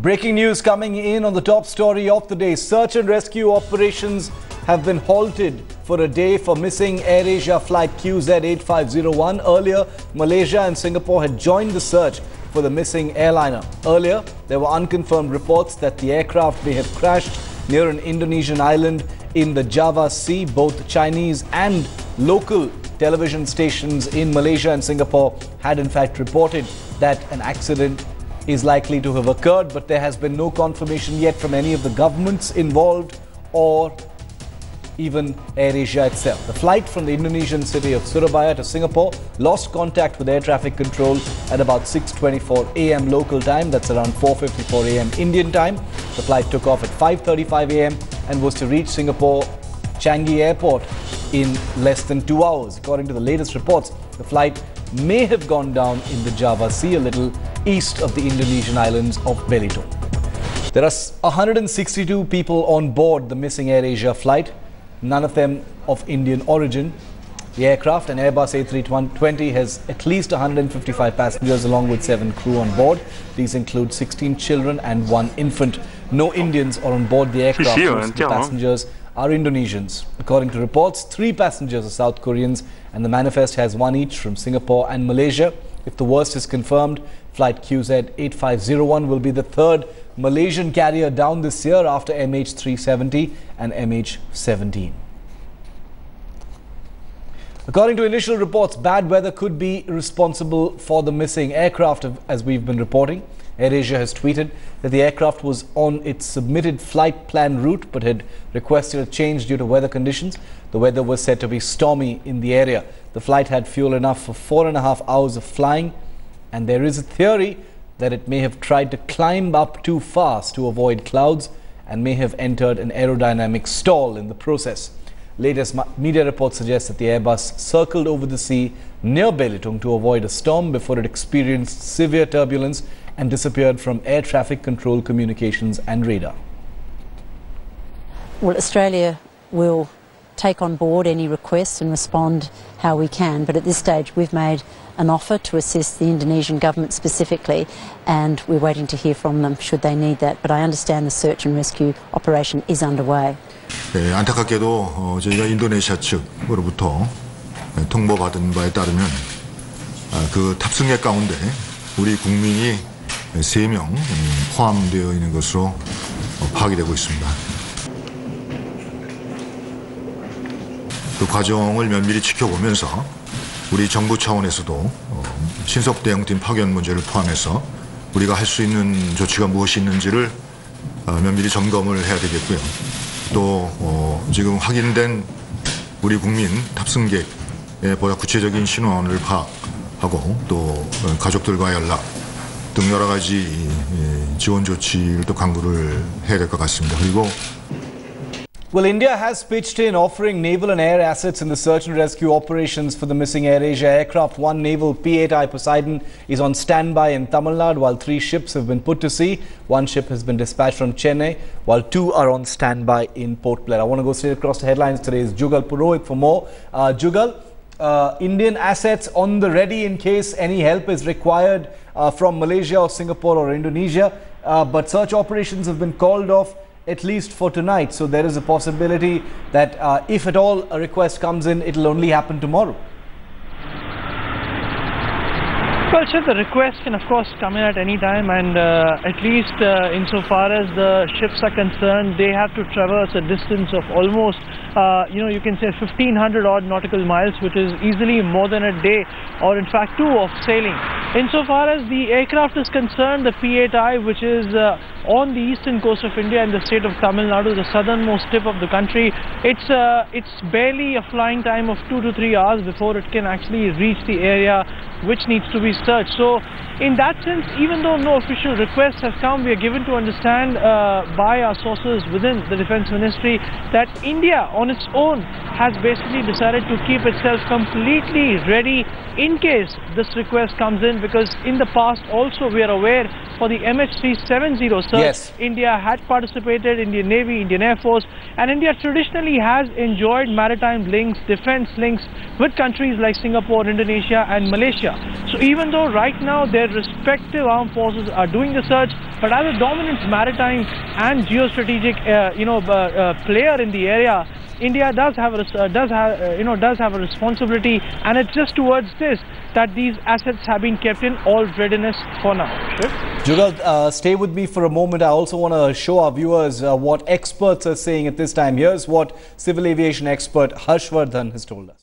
Breaking news coming in on the top story of the day. Search and rescue operations have been halted for a day for missing AirAsia flight QZ8501. Earlier, Malaysia and Singapore had joined the search for the missing airliner. Earlier, there were unconfirmed reports that the aircraft may have crashed near an Indonesian island in the Java Sea. Both Chinese and local television stations in Malaysia and Singapore had in fact reported that an accident is likely to have occurred, but there has been no confirmation yet from any of the governments involved or even AirAsia itself. The flight from the Indonesian city of Surabaya to Singapore lost contact with air traffic control at about 6:24 a.m. local time. That's around 4:54 a.m. Indian time. The flight took off at 5:35 a.m. and was to reach Singapore Changi Airport in less than 2 hours. According to the latest reports, the flight may have gone down in the Java Sea, a little east of the Indonesian islands of Belitung. There are 162 people on board the missing AirAsia flight, none of them of Indian origin. The aircraft, an Airbus A320, has at least 155 passengers along with 7 crew on board. These include 16 children and 1 infant. No Indians are on board the aircraft. Most of the passengers are Indonesians. According to reports, 3 passengers are South Koreans and the manifest has 1 each from Singapore and Malaysia. If the worst is confirmed, flight QZ8501 will be the 3rd Malaysian carrier down this year after MH370 and MH17. According to initial reports, bad weather could be responsible for the missing aircraft, as we've been reporting. AirAsia has tweeted that the aircraft was on its submitted flight plan route but had requested a change due to weather conditions. The weather was said to be stormy in the area. The flight had fuel enough for 4.5 hours of flying, and there is a theory that it may have tried to climb up too fast to avoid clouds and may have entered an aerodynamic stall in the process. Latest media reports suggest that the Airbus circled over the sea near Belitung to avoid a storm before it experienced severe turbulence and disappeared from air traffic control communications and radar. Well, Australia will take on board any requests and respond how we can, but at this stage we've made an offer to assist the Indonesian government specifically, and we're waiting to hear from them should they need that. But I understand the search and rescue operation is underway. 네, 안타깝게도 저희가 인도네시아 측으로부터 통보받은 바에 따르면 그 탑승객 가운데 우리 국민이 3명 포함되어 있는 것으로 파악이 되고 있습니다. 그 과정을 면밀히 지켜보면서 우리 정부 차원에서도 신속 대응팀 파견 문제를 포함해서 우리가 할 수 있는 조치가 무엇이 있는지를 면밀히 점검을 해야 되겠고요. 또 지금 확인된 우리 국민 탑승객의 보다 구체적인 신원을 파악하고 또 가족들과 연락 등 여러 가지 지원 조치를 또 강구를 해야 될 것 같습니다. 그리고 Well, India has pitched in, offering naval and air assets in the search and rescue operations for the missing AirAsia aircraft. 1 naval P-8I Poseidon is on standby in Tamil Nadu, while 3 ships have been put to sea. 1 ship has been dispatched from Chennai, while 2 are on standby in Port Blair. I want to go straight across the headlines. Today is Jugal Purohit for more. Jugal, Indian assets on the ready in case any help is required from Malaysia or Singapore or Indonesia, but search operations have been called off at least for tonight. So there is a possibility that if at all a request comes in, it will only happen tomorrow. Well, sir, the request can of course come in at any time, and at least insofar as the ships are concerned, they have to traverse a distance of almost, you can say 1,500 odd nautical miles, which is easily more than a day or in fact 2 of sailing. Insofar as the aircraft is concerned, the P-8I, which is on the eastern coast of India in the state of Tamil Nadu, the southernmost tip of the country, it's barely a flying time of 2 to 3 hours before it can actually reach the area which needs to be searched. So in that sense, even though no official request has come, we are given to understand by our sources within the Defence Ministry that India on its own has basically decided to keep itself completely ready in case this request comes in, because in the past also we are aware for the MH370 search, yes, India had participated, Indian Navy, Indian Air Force, and India traditionally has enjoyed maritime links, defense links with countries like Singapore, Indonesia and Malaysia. So even though right now their respective armed forces are doing the search, But as a dominant maritime and geostrategic player in the area, India does have a responsibility, and it's just towards this that these assets have been kept in all readiness for now. Jugal, stay with me for a moment. I also want to show our viewers what experts are saying at this time. Here's what civil aviation expert Harshvardhan has told us.